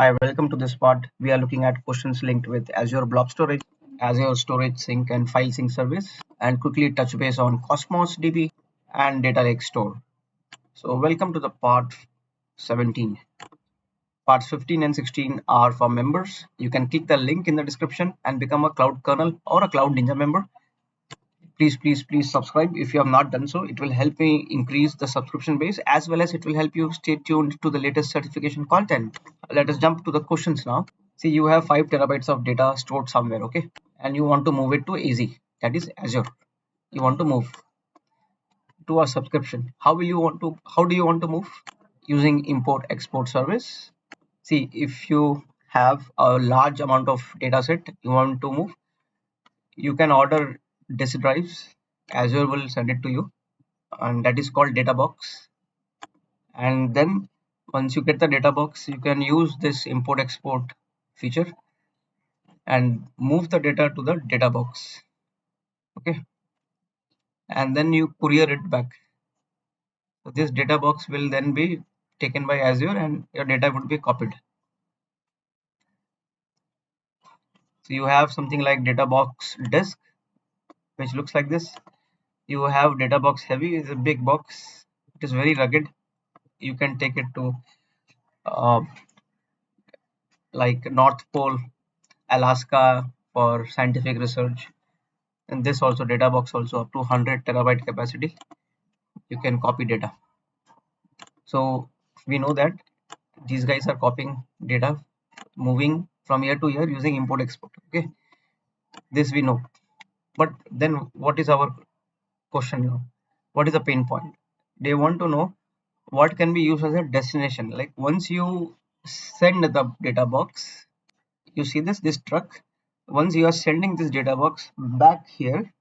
Hi, welcome to this part. We are looking at questions linked with Azure Blob Storage, Azure Storage Sync and File Sync Service, and quickly touch base on Cosmos DB and Data Lake Store. So, welcome to the part 17. Parts 15 and 16 are for members. You can click the link in the description and become a Cloud Kernel or a Cloud Ninja member. Please subscribe if you have not done so. It will help me increase the subscription base as well as it will help you stay tuned to the latest certification content. Let us jump to the questions now. See, you have 5 terabytes of data stored somewhere, okay, and you want to move it to AZ, that is Azure. You want to move to a subscription. How do you want to move? Using import export service. See, if you have a large amount of data set you want to move, you can order disk drives. Azure will send it to you, and that is called data box. And then once you get the data box, you can use this import export feature and move the data to the data box, okay, and then you courier it back. So this data box will then be taken by Azure and your data would be copied. So you have something like data box disk, which looks like this. You have data box heavy, is a big box. It is very rugged. You can take it to uh, like North Pole, Alaska for scientific research. And this also data box also up to 100 terabyte capacity. You can copy data. So we know that these guys are copying data, moving from here to here using import export. Okay, this we know. But then what is our question now? What is the pain point? They want to know what can be used as a destination. Like once you send the data box, you see this truck. Once you are sending this data box back here,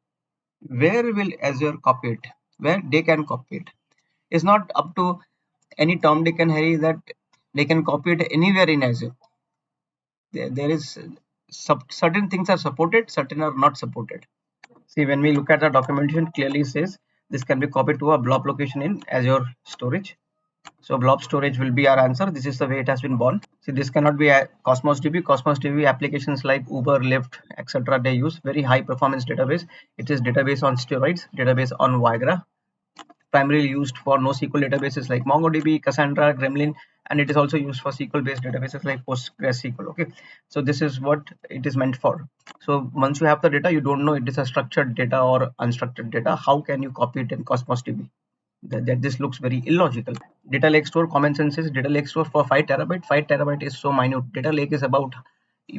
where will Azure copy it? Where they can copy it? It's not up to any Tom, Dick, and Harry that they can copy it anywhere in Azure. There is certain things are supported, certain are not supported. See, when we look at the documentation, clearly says this can be copied to a blob location in Azure storage. So blob storage will be our answer. This is the way it has been born. See, this cannot be a Cosmos DB. Cosmos DB applications like Uber, Lyft, etc. They use very high performance database. It is database on steroids, database on Viagra, primarily used for NoSQL databases like MongoDB, Cassandra, Gremlin, and it is also used for SQL-based databases like PostgreSQL. Okay, so this is what it is meant for. So once you have the data, you don't know it is a structured data or unstructured data. How can you copy it in Cosmos DB? That this looks very illogical. Data lake store, common sense is data lake store for 5 terabyte. 5 terabyte is so minute. Data lake is about,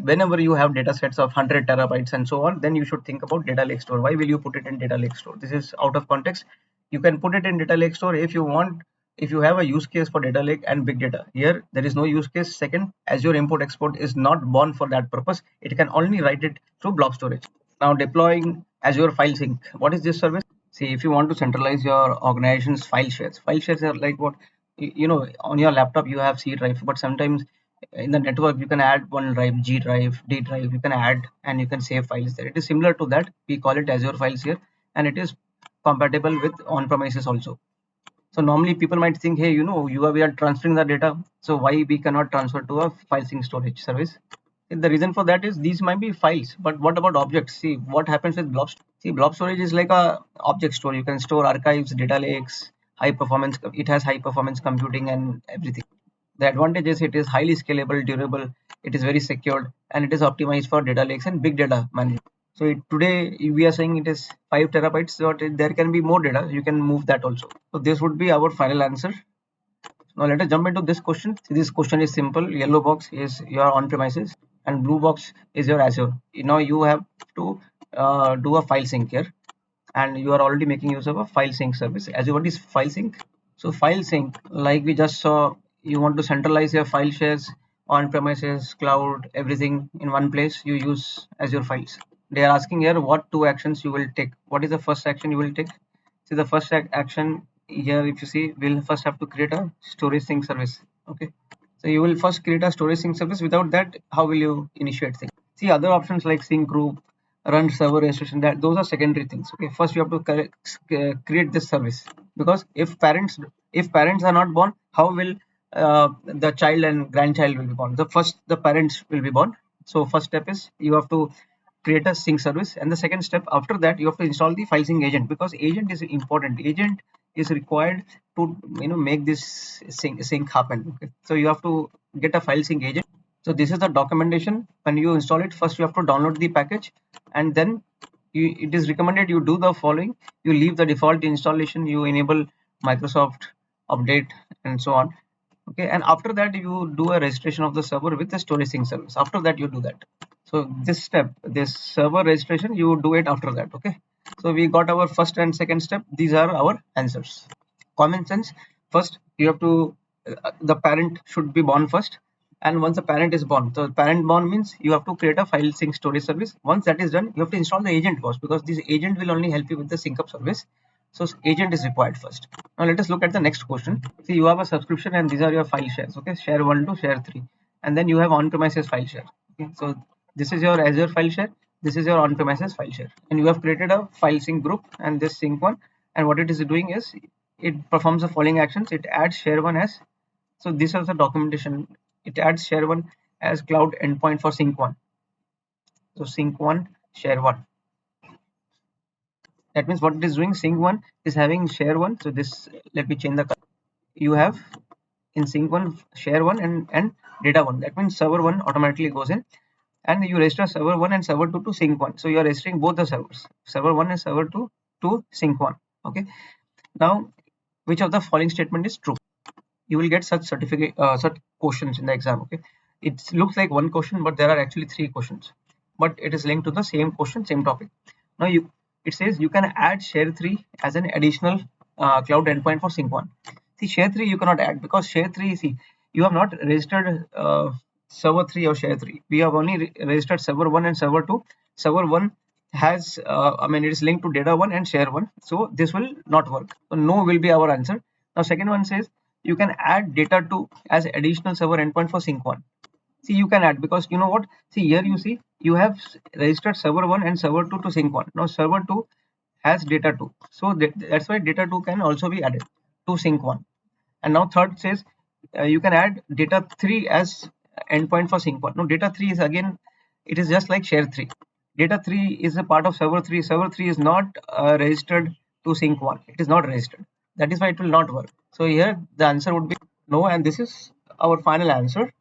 whenever you have data sets of 100 terabytes and so on, then you should think about data lake store. Why will you put it in data lake store? This is out of context. You can put it in data lake store if you want, if you have a use case for data lake and big data. Here there is no use case. Second, Azure import export is not born for that purpose. It can only write it through blob storage. Now deploying Azure file sync. What is this service? See, if you want to centralize your organization's file shares are like what, you know, on your laptop you have C drive, but sometimes in the network you can add one drive, G drive, D drive, you can add and you can save files there. It is similar to that. We call it Azure files here, and it is compatible with on-premises also. So normally people might think, hey, you know, we are transferring the data, so why we cannot transfer to a file sync storage service? The reason for that is these might be files, but what about objects? See what happens with blob. See, blob storage is like a object store. You can store archives, data lakes, high performance. It has high performance computing and everything. The advantage is it is highly scalable, durable, it is very secured, and it is optimized for data lakes and big data management. So today we are saying it is 5 terabytes, so there can be more data. You can move that also. So this would be our final answer. Now let us jump into this question. See, this question is simple. Yellow box is your on-premises and blue box is your Azure. Now you have to do a file sync here, and you are already making use of a file sync service. Azure, what is file sync? So file sync, like we just saw, you want to centralize your file shares on-premises, cloud, everything in one place. You use Azure files. They are asking here what two actions you will take. What is the first action you will take? See, the first action here, if you see, we'll first have to create a storage sync service. Okay, so you will first create a storage sync service. Without that, how will you initiate things? See, other options like sync group, run server registration, that those are secondary things. Okay, first you have to create this service, because if parents are not born, how will the child and grandchild will be born. The parents will be born. So first step is you have to create a sync service, and the second step after that you have to install the file sync agent, because agent is important. Agent is required to make this sync happen. Okay, so you have to get a file sync agent. So this is the documentation. When you install it, first you have to download the package, and then it is recommended you do the following: you leave the default installation, you enable Microsoft update, and so on. Okay, and after that you do a registration of the server with the storage sync service. After that you do that. So this step, this server registration, you do it after that. Okay, so we got our first and second step. These are our answers. Common sense. First you have to the parent should be born first, and once the parent is born, so parent born means you have to create a file sync storage service. Once that is done, you have to install the agent first, because this agent will only help you with the sync up service. So agent is required first. Now let us look at the next question. See, you have a subscription and these are your file shares. Okay, share 1 to share 3, and then you have on-premises file share. Okay, so this is your Azure file share, this is your on-premises file share, and you have created a file sync group and this sync one. And what it is doing is it performs the following actions. It adds share 1 as, so this is the documentation. It adds share 1 as cloud endpoint for sync 1. So sync 1 share 1. That means what it is doing, sync 1 is having share 1. So this, let me change the color. You have in sync 1 share 1 and data 1. That means server 1 automatically goes in, and you register server 1 and server 2 to sync 1. So you are registering both the servers, server 1 and server 2, to sync 1. Okay, now which of the following statement is true? You will get such such questions in the exam. Okay, it looks like one question, but there are actually 3 questions, but it is linked to the same question, same topic. Now it says you can add share 3 as an additional cloud endpoint for sync 1. See, share 3 you cannot add, because share 3, see, you have not registered server 3 or share 3. We have only registered server 1 and server 2. Server 1 has it is linked to data 1 and share 1, so this will not work. So no will be our answer. Now second one says you can add data 2 as additional server endpoint for sync 1. See, you can add, because you know what, see here, you see you have registered server 1 and server 2 to sync 1. Now server 2 has data 2, so that's why data 2 can also be added to sync 1. And now third says you can add data 3 as endpoint for sync 1. Now data 3 is again, it is just like share 3. Data 3 is a part of server 3. Server 3 is not registered to sync 1. It is not registered. That is why it will not work. So here the answer would be no, and this is our final answer.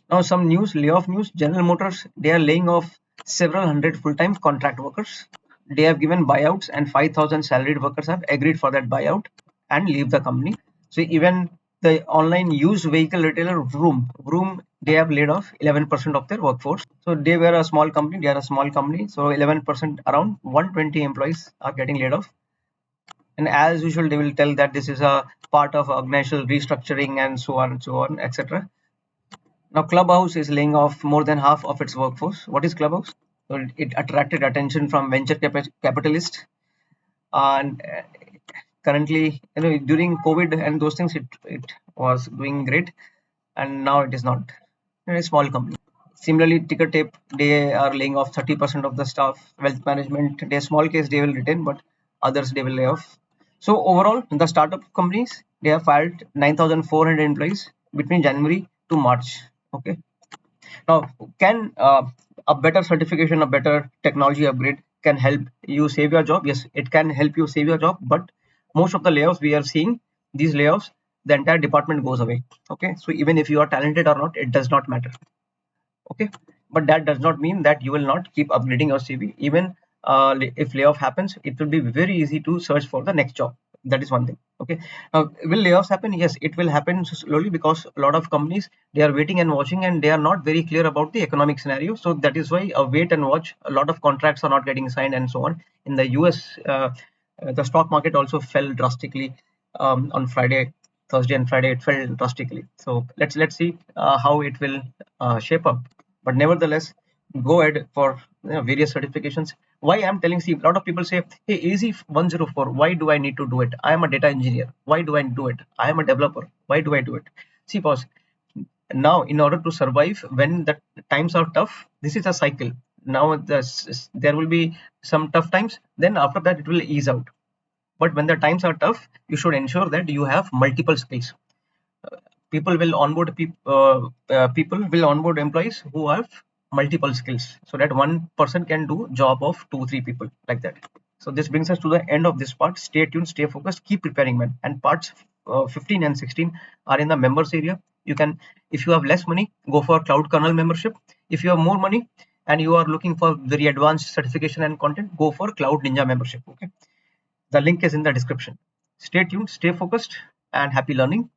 Now some news, layoff news. General Motors, they are laying off several hundred full-time contract workers. They have given buyouts, and 5,000 salaried workers have agreed for that buyout and leave the company. So even the online used vehicle retailer Vroom, they have laid off 11% of their workforce. So they were a small company, they are a small company. So 11%, around 120 employees are getting laid off. And as usual, they will tell that this is a part of organizational restructuring and so on, etc. Now, Clubhouse is laying off more than half of its workforce. What is Clubhouse? So it attracted attention from venture capitalists, and currently, during COVID and those things, it was doing great, and now it is not. A small company. Similarly, Ticker Tape, they are laying off 30% of the staff. Wealth management, their small case they will retain, but others they will lay off. So overall, the startup companies, they have fired 9,400 employees between January to March. Okay. Now, can a better certification, a better technology upgrade can help you save your job? Yes, it can help you save your job, but most of the layoffs we are seeing, these layoffs, the entire department goes away. Okay, so even if you are talented or not, it does not matter. Okay, but that does not mean that you will not keep upgrading your CV. Even if layoff happens, it will be very easy to search for the next job. That is one thing. Okay, now will layoffs happen? Yes, it will happen slowly, because a lot of companies, they are waiting and watching, and they are not very clear about the economic scenario. So that is why a wait and watch, a lot of contracts are not getting signed and so on. In the US, the stock market also fell drastically on Friday. Thursday and Friday it fell drastically. So let's see how it will shape up. But nevertheless, go ahead for various certifications. Why I'm telling, see, a lot of people say, hey, easy 104, why do I need to do it? I am a data engineer, why do I do it? I am a developer, why do I do it? See, boss, now in order to survive when the times are tough, this is a cycle. Now there will be some tough times, then after that it will ease out. But when the times are tough, you should ensure that you have multiple skills. people will onboard people will onboard employees who have multiple skills, so that one person can do job of 2-3 people, like that. So this brings us to the end of this part. Stay tuned, stay focused, keep preparing, man. And parts 15 and 16 are in the members area. You can, if you have less money, go for cloud kernel membership. If you have more money and you are looking for very advanced certification and content, go for cloud ninja membership. Okay, the link is in the description. Stay tuned, stay focused, and happy learning.